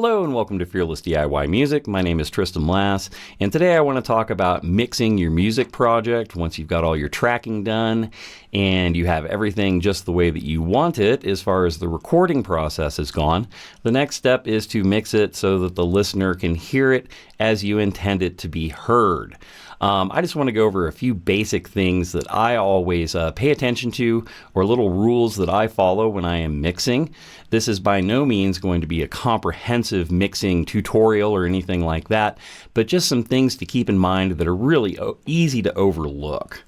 Hello and welcome to Fearless DIY Music. My name is Tristan Lass, and today I want to talk about mixing your music project once you've got all your tracking done and you have everything just the way that you want it as far as the recording process is gone. The next step is to mix it so that the listener can hear it as you intend it to be heard. I just want to go over a few basic things that I always pay attention to, or little rules that I follow when I am mixing. This is by no means going to be a comprehensive mixing tutorial or anything like that, but just some things to keep in mind that are really easy to overlook.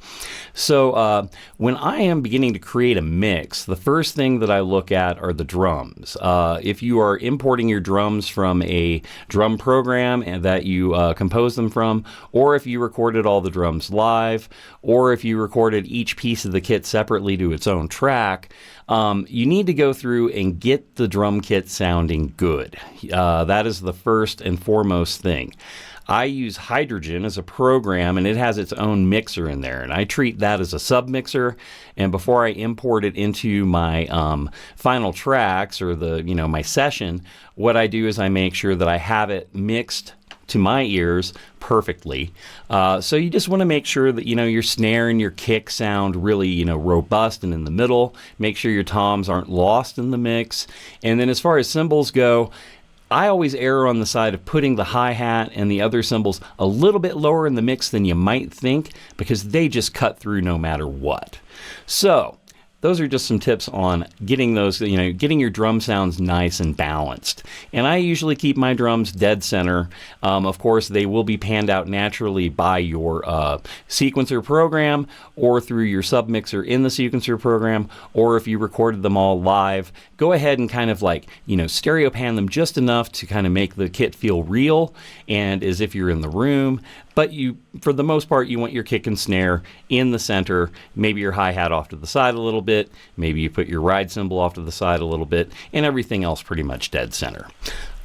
So when I am beginning to create a mix, the first thing that I look at are the drums. If you are importing your drums from a drum program and that you compose them from, or if you recorded all the drums live, or if you recorded each piece of the kit separately to its own track, you need to go through and get the drum kit sounding good. That is the first and foremost thing. I use Hydrogen as a program, and it has its own mixer in there, and I treat that as a sub-mixer. And before I import it into my final tracks or my session, what I do is I make sure that I have it mixed to my ears perfectly. So you just want to make sure that your snare and your kick sound really robust and in the middle. Make sure your toms aren't lost in the mix. And then as far as cymbals go, I always err on the side of putting the hi-hat and the other cymbals a little bit lower in the mix than you might think, because they just cut through no matter what. So those are just some tips on getting those, getting your drum sounds nice and balanced. And I usually keep my drums dead center. Of course, they will be panned out naturally by your sequencer program, or through your submixer in the sequencer program, or if you recorded them all live, go ahead and kind of stereo pan them just enough to kind of make the kit feel real and as if you're in the room. But for the most part, you want your kick and snare in the center, maybe your hi-hat off to the side a little bit, maybe you put your ride cymbal off to the side a little bit, and everything else pretty much dead center.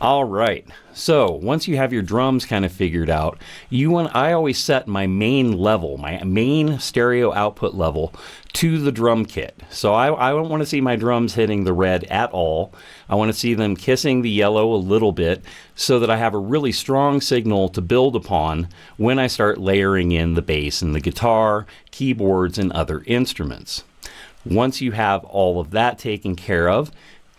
All right, so once you have your drums kind of figured out, I always set my main level, my main stereo output level to the drum kit. So I don't want to see my drums hitting the red at all. I want to see them kissing the yellow a little bit so that I have a really strong signal to build upon when I start layering in the bass and the guitar, keyboards, and other instruments. Once you have all of that taken care of,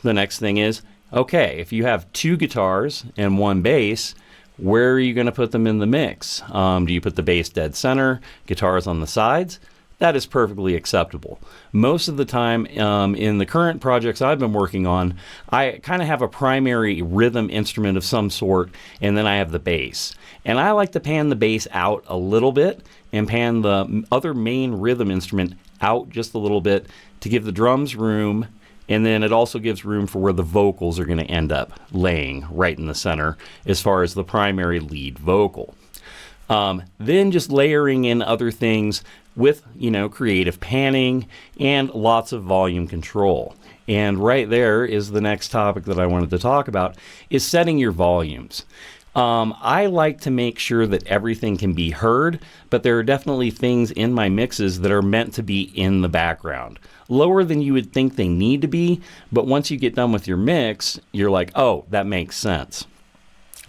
the next thing is, okay, if you have two guitars and one bass, where are you going to put them in the mix? Do you put the bass dead center, guitars on the sides? That is perfectly acceptable. Most of the time in the current projects I've been working on, I kind of have a primary rhythm instrument of some sort, and then I have the bass. And I like to pan the bass out a little bit and pan the other main rhythm instrument out just a little bit to give the drums room. And then it also gives room for where the vocals are going to end up laying right in the center as far as the primary lead vocal. Then just layering in other things with, creative panning and lots of volume control. And right there is the next topic that I wanted to talk about, is setting your volumes. I like to make sure that everything can be heard, but there are definitely things in my mixes that are meant to be in the background. Lower than you would think they need to be, but once you get done with your mix, you're like, oh, that makes sense.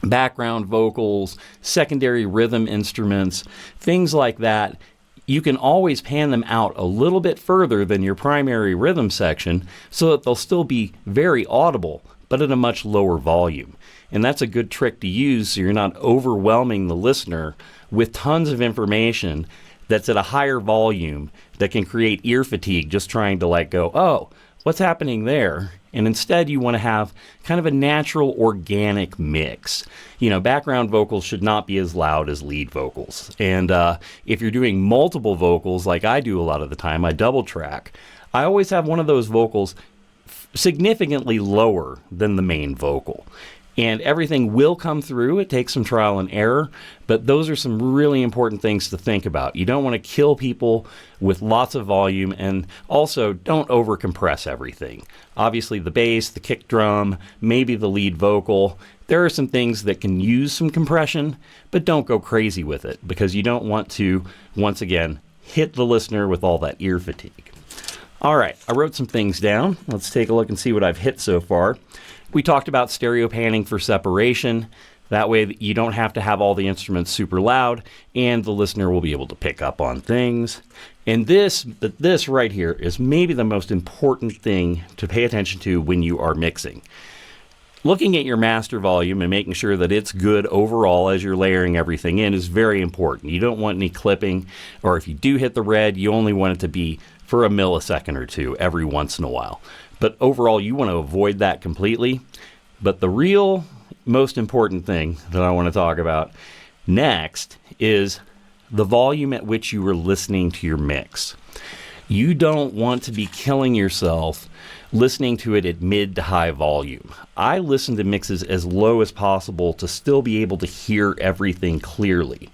Background vocals, secondary rhythm instruments, things like that, you can always pan them out a little bit further than your primary rhythm section so that they'll still be very audible, but at a much lower volume. And that's a good trick to use so you're not overwhelming the listener with tons of information that's at a higher volume that can create ear fatigue just trying to go, oh, what's happening there? And instead you want to have kind of a natural, organic mix. Background vocals should not be as loud as lead vocals. And if you're doing multiple vocals, like I do a lot of the time, I double track, I always have one of those vocals significantly lower than the main vocal. And everything will come through. It takes some trial and error, but those are some really important things to think about. You don't want to kill people with lots of volume, and also don't overcompress everything. Obviously the bass, the kick drum, maybe the lead vocal, there are some things that can use some compression, but don't go crazy with it because you don't want to, once again, hit the listener with all that ear fatigue. All right, I wrote some things down. Let's take a look and see what I've hit so far. We talked about stereo panning for separation. That way you don't have to have all the instruments super loud, and the listener will be able to pick up on things. And this right here is maybe the most important thing to pay attention to when you are mixing. Looking at your master volume and making sure that it's good overall as you're layering everything in is very important. You don't want any clipping, or if you do hit the red, you only want it to be for a millisecond or two every once in a while. But overall, you want to avoid that completely. But the real most important thing that I want to talk about next is the volume at which you are listening to your mix. You don't want to be killing yourself listening to it at mid to high volume. I listen to mixes as low as possible to still be able to hear everything clearly.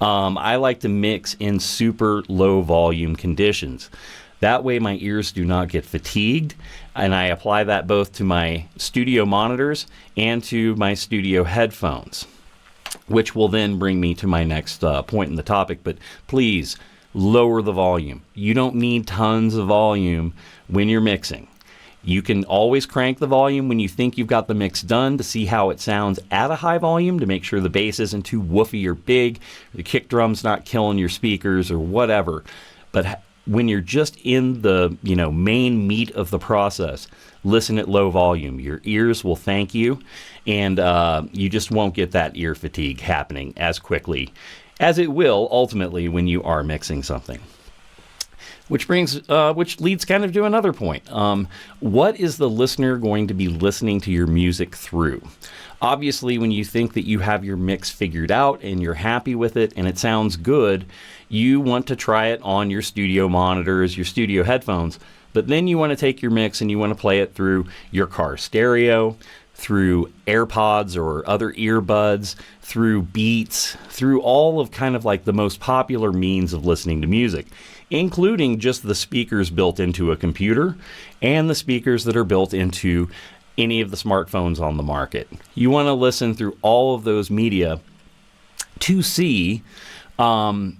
I like to mix in super low volume conditions. That way my ears do not get fatigued, and I apply that both to my studio monitors and to my studio headphones, which will then bring me to my next point in the topic. But please lower the volume. You don't need tons of volume when you're mixing. You can always crank the volume when you think you've got the mix done to see how it sounds at a high volume, to make sure the bass isn't too woofy or big, the kick drum's not killing your speakers or whatever. But when you're just in the main meat of the process, listen at low volume. Your ears will thank you, and you just won't get that ear fatigue happening as quickly as it will ultimately when you are mixing something. Which leads kind of to another point. What is the listener going to be listening to your music through? Obviously, when you think that you have your mix figured out and you're happy with it and it sounds good, you want to try it on your studio monitors, your studio headphones. But then you want to take your mix and you want to play it through your car stereo, through AirPods or other earbuds, through Beats, through all of kind of like the most popular means of listening to music, including just the speakers built into a computer and the speakers that are built into any of the smartphones on the market. You want to listen through all of those media to see how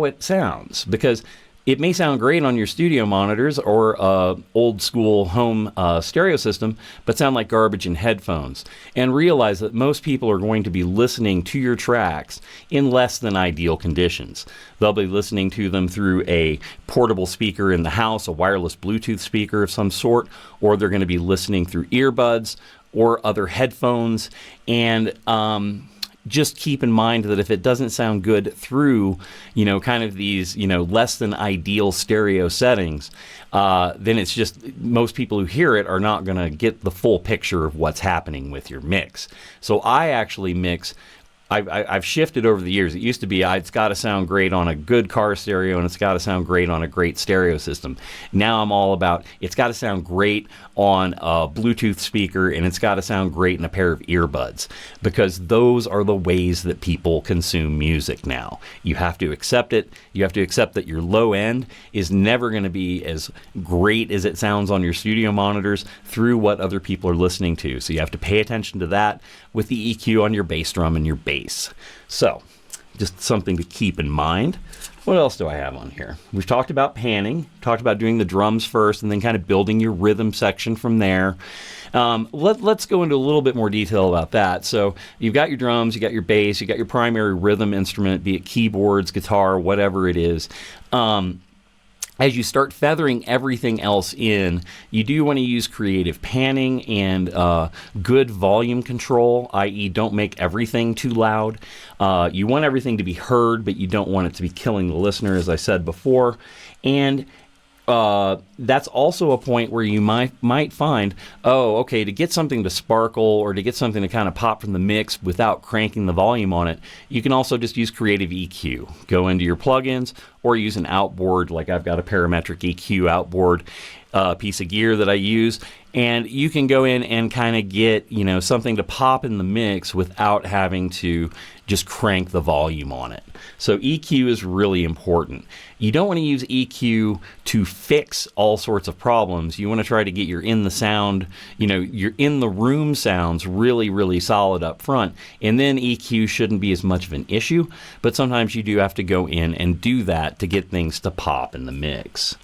it sounds, because it may sound great on your studio monitors or old school home stereo system, but sound like garbage in headphones. And realize that most people are going to be listening to your tracks in less than ideal conditions. They'll be listening to them through a portable speaker in the house, a wireless Bluetooth speaker of some sort, or they're going to be listening through earbuds or other headphones. And just keep in mind that if it doesn't sound good through, kind of these, less than ideal stereo settings, then it's just most people who hear it are not going to get the full picture of what's happening with your mix. So I actually mix. I've shifted over the years. It used to be it's got to sound great on a good car stereo and it's got to sound great on a great stereo system. Now I'm all about it's got to sound great on a Bluetooth speaker and it's got to sound great in a pair of earbuds, because those are the ways that people consume music now. You have to accept it. You have to accept that your low end is never going to be as great as it sounds on your studio monitors through what other people are listening to. So you have to pay attention to that with the EQ on your bass drum and your bass. So, just something to keep in mind. What else do I have on here? We've talked about panning, talked about doing the drums first and then kind of building your rhythm section from there. Let's go into a little bit more detail about that. So you've got your drums, you got your bass, you got your primary rhythm instrument, be it keyboards, guitar, whatever it is. As you start feathering everything else in, you do want to use creative panning and good volume control, i.e. don't make everything too loud. You want everything to be heard, but you don't want it to be killing the listener, as I said before. And that's also a point where you might find, to get something to sparkle or to get something to kind of pop from the mix without cranking the volume on it, you can also just use Creative EQ. Go into your plugins or use an outboard, like I've got a Parametric EQ outboard piece of gear that I use, and you can go in and kind of get something to pop in the mix without having to just crank the volume on it. So EQ is really important. You don't want to use EQ to fix all sorts of problems. You want to try to get your in the sound, your in the room sounds really, really solid up front. And then EQ shouldn't be as much of an issue, but sometimes you do have to go in and do that to get things to pop in the mix.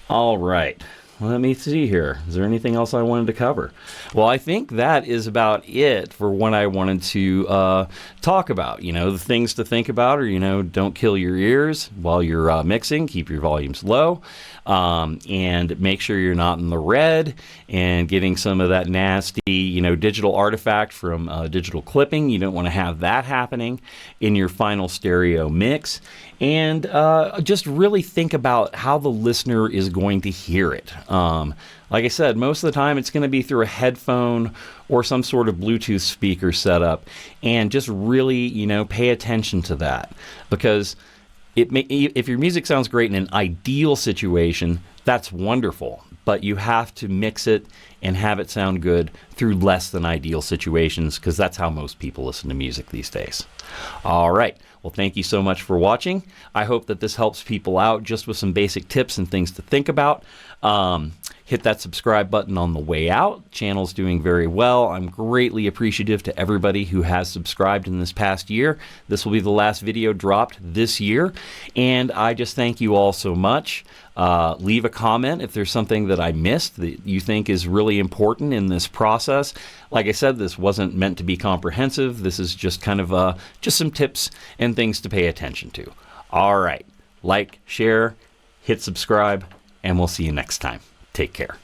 All right. let me see here. Is there anything else I wanted to cover? Well, I think that is about it for what I wanted to talk about. The things to think about are, don't kill your ears while you're mixing. Keep your volumes low. And make sure you're not in the red and getting some of that nasty, digital artifact from digital clipping. You don't want to have that happening in your final stereo mix. And just really think about how the listener is going to hear it. Like I said, most of the time it's going to be through a headphone or some sort of Bluetooth speaker setup. And just really, pay attention to that, because if your music sounds great in an ideal situation, that's wonderful. But you have to mix it and have it sound good through less than ideal situations, because that's how most people listen to music these days. All right. Well, thank you so much for watching. I hope that this helps people out just with some basic tips and things to think about. Hit that subscribe button on the way out. Channel's doing very well. I'm greatly appreciative to everybody who has subscribed in this past year. This will be the last video dropped this year, and I just thank you all so much. Leave a comment if there's something that I missed that you think is really important in this process. Like I said, this wasn't meant to be comprehensive. This is just kind of just some tips and things to pay attention to. All right, like, share, hit subscribe, and we'll see you next time. Take care.